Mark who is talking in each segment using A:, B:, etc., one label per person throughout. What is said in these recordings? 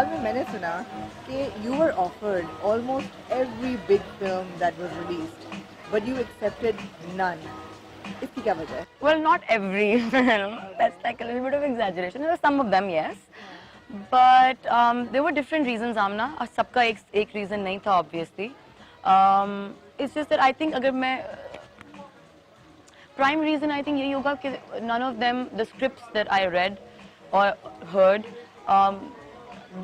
A: में मैंने सुना कि you were offered almost every big film that was released, but you accepted none. इसकी क्या वजह है?
B: Well, not every film. That's like a little bit of exaggeration. There were some of them, yes. But there were different reasons, Amna. सबका एक reason नहीं था, obviously. It's just that I think अगर मैं prime reason I think यही होगा कि none of them, the scripts that I read or heard,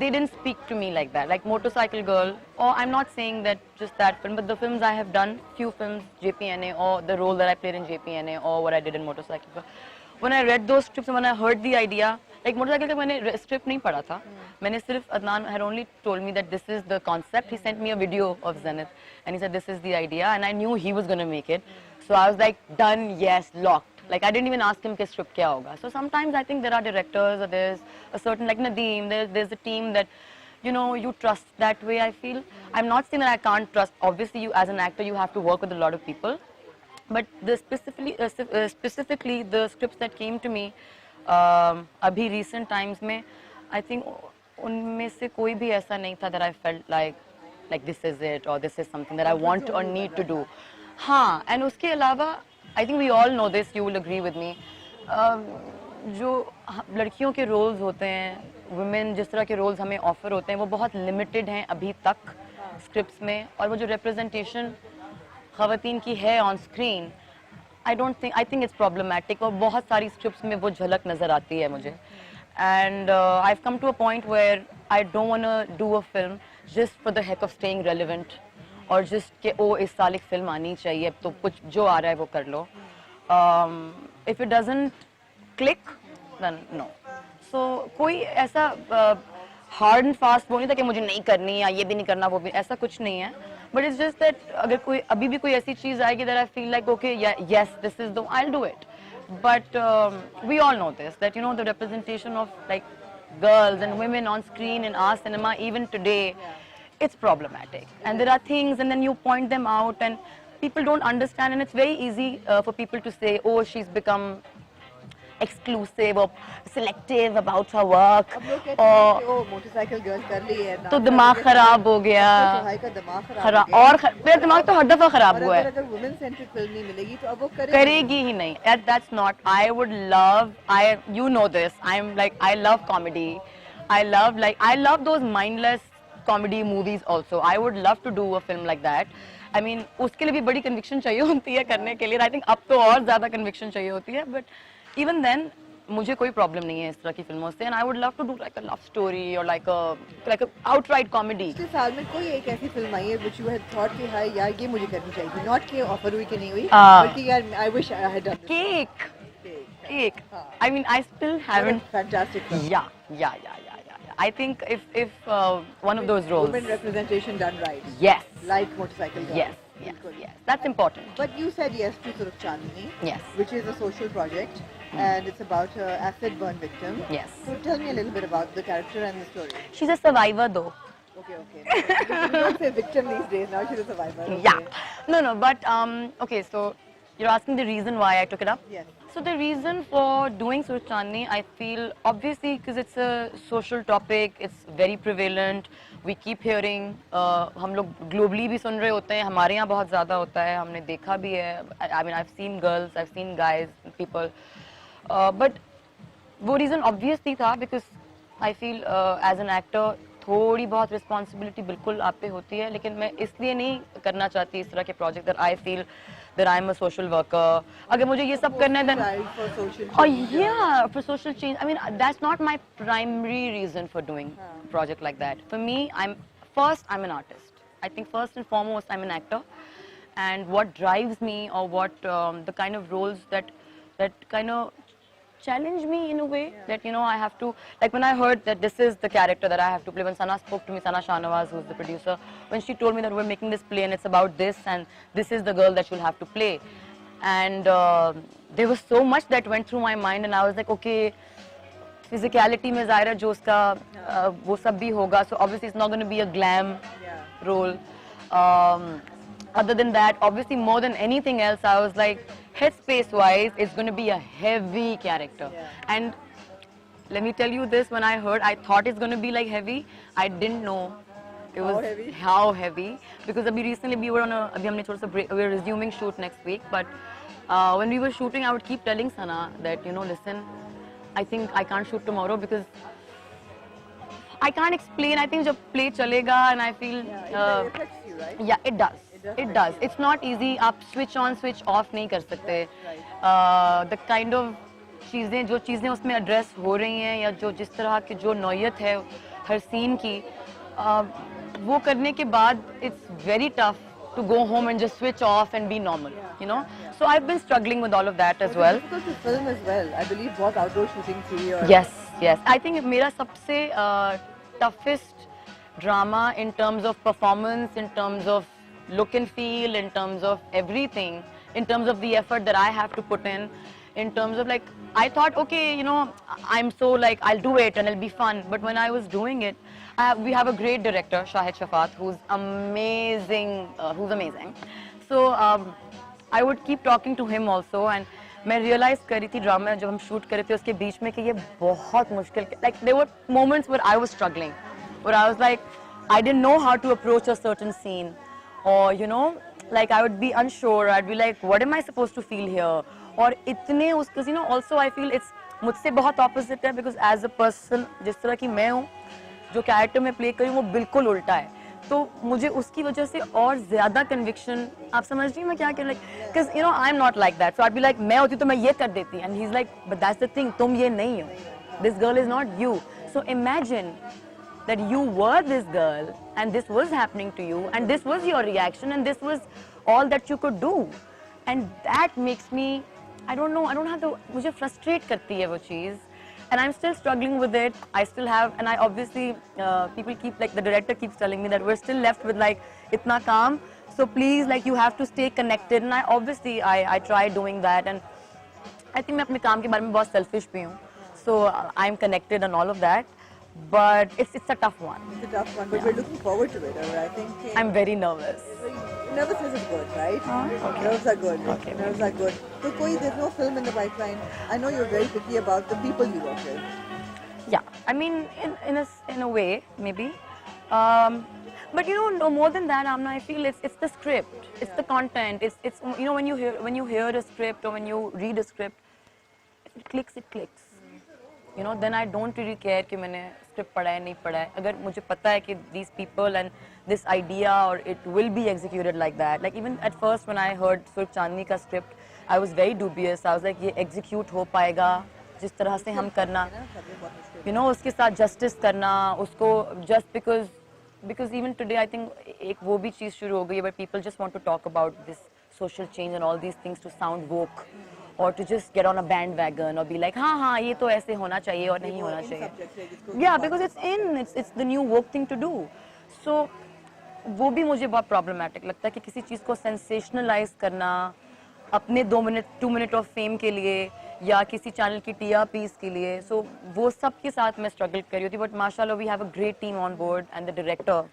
B: they didn't speak to me like that. Like Motorcycle Girl, or I'm not saying that just that film, but the films I have done, few films, JPNA, or the role that I played in JPNA, or what I did in Motorcycle Girl. When I read those scripts and when I heard the idea, like Motorcycle Girl, मैंने script नहीं पढ़ा था. मैंने सिर्फ Adnan had only told me that this is the concept. He sent me a video of Zenith, and he said this is the idea, and I knew he was gonna make it. So I was like, done, yes, locked. Like I didn't even ask him कि script क्या होगा. So sometimes I think there are directors or there's a certain like Nadeem, there's a team that you know you trust that way. I feel I'm not saying that I can't trust. Obviously, you as an actor you have to work with a lot of people, but the specifically the scripts that came to me अभी recent times में I think उनमें से कोई भी ऐसा नहीं था that I felt like this is it or this is something that I want or need to do. हाँ, and उसके अलावा I think we all know this, you will agree with me. जो लड़कियों के रोल्स होते हैं, women जिस तरह के रोल्स हमें ऑफर होते हैं वो बहुत लिमिटेड हैं अभी तक स्क्रिप्ट्स में, और वो जो रिप्रेजेंटेशन ख़वातीन की है on screen I think it's problematic और बहुत सारी स्क्रिप्ट्स में वो झलक नज़र आती है मुझे. And I've come to a point where I don't want to do a film just for the heck of staying relevant और just कि ओ इस साल एक फिल्म आनी चाहिए तो कुछ जो आ रहा है वो कर लो. If it doesn't click, then no. So कोई ऐसा hard and fast वो नहीं था कि मुझे नहीं करनी या ये भी नहीं करना वो भी, ऐसा कुछ नहीं है. But it's just that अगर कोई अभी भी कोई ऐसी चीज़ आएगी that I feel like okay, yeah, yes, this is the, I'll do it. But we all know this, that you know the representation of like girls and women on screen in our cinema even today, it's problematic. And there are things and then you point them out and people don't understand, and it's very easy for people to say, oh, she's become exclusive or selective about her work.
A: और motorcycle girl कर ली है
B: तो दिमाग खराब हो गया. और मेरा दिमाग तो हर दफा खराब हुआ है.
A: अगर वुमेन सेंट्रिक फिल्म नहीं मिलेगी तो अब वो
B: करेगी ही नहीं. That's not. I would love. You know this. I love comedy. I love those mindless comedy movies also. I would love to do a film like that. I mean, उसके लिए भी बड़ी conviction चाहिए होती है करने के लिए. I think अब तो और ज़्यादा conviction चाहिए होती है. But even then, मुझे कोई problem नहीं है इस तरह की फिल्मों से. And I would love to do like a love story or like a outright comedy.
A: पिछले साल में कोई एक ऐसी फिल्म आई है which you had thought कि हाँ यार ये मुझे करनी चाहिए थी. Not कि offer हुई कि नहीं हुई, बल्कि यार I wish I had done this. Cake. I mean, I still haven't.
B: Fantastic film. Yeah. I think if one of those roles.
A: Women representation done right.
B: Yes.
A: Like Motorcycle Girl.
B: Yes. That's important.
A: But you said yes to Surukh Chandni.
B: Yes.
A: Which is a social project, and it's about an acid burn victim.
B: Yes.
A: So tell me a little bit about the character and the story.
B: She's a survivor, though.
A: Okay. You don't say victim these days. Now she's a survivor. Okay.
B: Yeah. No. But okay. So you're asking the reason why I took it up?
A: Yes.
B: So the reason for doing Surukh Chandni, I feel obviously because it's a social topic, it's very prevalent. We keep hearing, हम लोग globally भी सुन रहे होते हैं, हमारे यहाँ बहुत ज़्यादा होता है, हमने देखा भी है. I mean, I've seen girls, I've seen guys, people. But वो reason obviously था because I feel as an actor थोड़ी बहुत responsibility बिल्कुल आप पे होती है, लेकिन मैं इसलिए नहीं करना चाहती इस तरह के project that I feel that I'm a social worker. अगर मुझे ये सब करना है then for social change. I mean, that's not my primary reason for doing a project like that. For me, I'm an artist. I think first and foremost I'm an actor, and what drives me or what the kind of roles that kind of challenge me in a way that you know I have to, like when I heard that this is the character that I have to play, when Sana spoke to me, Sana Shahnawaz, who's the producer, when she told me that we're making this play and it's about this and this is the girl that you'll have to play, and there was so much that went through my mind and I was like, okay, physicality में ज़ाहिर है जो उसका वो सब भी होगा, so obviously it's not going to be a glam role. Other than that, obviously more than anything else, I was like, headspace wise, it's going to be a heavy character. And let me tell you this, when I heard, I thought it's going to be like heavy. I didn't know it was how heavy. Because recently we were on a, we were resuming shoot next week. But when we were shooting, I would keep telling Sana that, you know, listen, I think I can't shoot tomorrow because I can't explain. I think jab play chalega and I feel...
A: it affects you, right?
B: Yeah, it does. It does. It's not easy. आप switch on, switch off नहीं कर सकते. The kind of चीजें, जो चीजें उसमें address हो रही हैं या जो जिस तरह की जो नौयत है हर scene की, वो करने के बाद it's very tough to go home and just switch off and be normal, you know. So I've been struggling with all of that as well.
A: It's difficult to film as well. I believe बहुत outdoor shooting थी और...
B: Yes, yes. I think मेरा सबसे toughest drama in terms of performance, in terms of look and feel, in terms of everything, in terms of the effort that I have to put in terms of like, I thought, okay, you know, I'm so like, I'll do it and it'll be fun. But when I was doing it, we have a great director, Shahid Shafat, who's amazing, So I would keep talking to him also, and मैं realize कर रही थी drama जब हम shoot कर रहे थे उसके बीच में कि ये बहुत मुश्किल, like there were moments where I was struggling, where I was like, I didn't know how to approach a certain scene, or you know, like I would be unsure, I'd be like, what am I supposed to feel here? और इतने उसके, you know, also I feel it's मुझसे बहुत opposite है, because as a person जिस तरह की मैं हूँ, जो character मैं play करी हूँ वो बिल्कुल उल्टा है, तो मुझे उसकी वजह से और ज़्यादा conviction, आप समझ रही हैं मैं क्या कह रही हूँ, because you know I'm not like that, so I'd be like मैं होती तो मैं ये कर देती, and he's like, but that's the thing, तुम ये नहीं हो, this girl is not you, so imagine that you were this girl and this was happening to you and this was your reaction and this was all that you could do, and that makes me, I don't know, I don't have the, मुझे frustrate करती है वो चीज़, and I'm still struggling with it. I still have, and I obviously, people keep, like the director keeps telling me that we're still left with like itna kaam, so please, like you have to stay connected, and I obviously I try doing that, and I think मैं अपने काम के बारे में बहुत selfish भी हूँ, so I'm connected and all of that. But it's a tough one.
A: It's a tough one, but we're looking forward to it. I think
B: I'm very nervous.
A: Nervousness is good, right?
B: Okay.
A: Nerves are good.
B: Okay.
A: Nerves are good. So, there's no film in the pipeline. I know you're very picky about the people you work with.
B: Yeah, I mean, in a way, maybe. But you know, no more than that, Amna, I feel it's the script, it's the content, it's you know, when you hear a script or when you read a script, if it clicks, it clicks. You know, then I don't really care कि मैंने script पढ़ा है नहीं पढ़ा है. अगर मुझे पता है कि these people and this idea or it will be executed like that. Like even at first when I heard Surf Chandni का script, I was very dubious. I was like, ये execute हो पाएगा जिस तरह से हम करना, you know, उसके साथ justice करना, उसको just because even today I think एक वो भी चीज़ शुरू हो गई है where people just want to talk about this social change and all these things to sound woke. Or to just get on a bandwagon or be like, हाँ ये तो ऐसे होना चाहिए और नहीं होना चाहिए. Yeah, because it's the new woke thing to do. So वो भी मुझे बहुत problematic लगता है कि किसी चीज़ को sensationalize करना अपने 2 minute of fame के लिए या किसी channel की TRPs के लिए. So वो सब के साथ मैं struggle कर रही होती. But mashallah, we have a great team on board, and the director,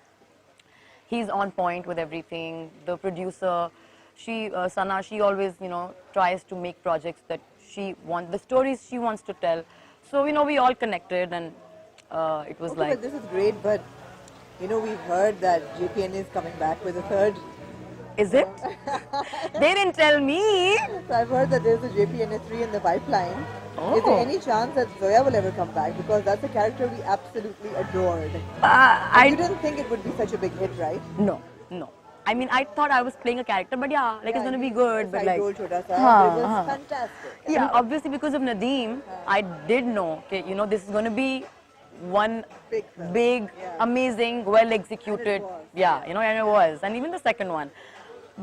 B: he's on point with everything. The producer, Sana, she always, you know, tries to make projects that she wants, the stories she wants to tell. So, you know, we all connected, and it was like...
A: But this is great, but, you know, we've heard that JPN is coming back with a third.
B: Is it? They didn't tell me.
A: So I've heard that there's a JPN 3 in the pipeline.
B: Oh.
A: Is there any chance that Zoya will ever come back? Because that's a character we absolutely adored. You didn't think it would be such a big hit, right?
B: No. I mean, I thought I was playing a character, but yeah, like it's going to be good. But like,
A: role, Chota Sa, it was fantastic.
B: Yeah, obviously because of Nadeem, I did know, okay, you know, this is going to be one big amazing, well executed. Yeah, you know, and it was. And even the second one.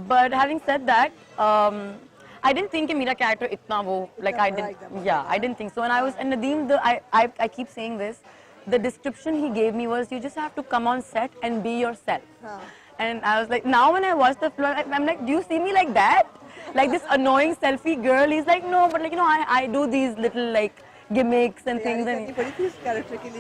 B: But having said that, I didn't think my character itna wo, like I didn't, I didn't think so. And I was, and Nadeem, I keep saying this, the description he gave me was, you just have to come on set and be yourself. And I was like, now when I watch the film, I'm like, do you see me like that? Like this annoying selfie girl? He's like, no, but like, you know, I do these little like gimmicks and things. And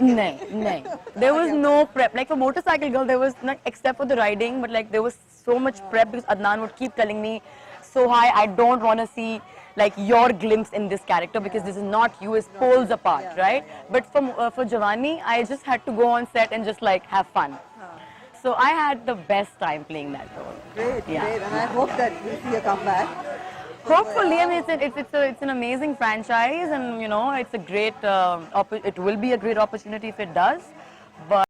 B: no. There was no prep. Like for Motorcycle Girl, there was not, except for the riding, but like there was so much prep because Adnan would keep telling me, so hi, I don't want to see like your glimpse in this character, because this is not you, it's poles apart, right? But for Jawani, I just had to go on set and just like have fun. So I had the best time playing that role.
A: Great, great, and I hope that we'll see a comeback.
B: Hopefully, I mean, it's an amazing franchise, and you know, it's a great, it will be a great opportunity if it does. But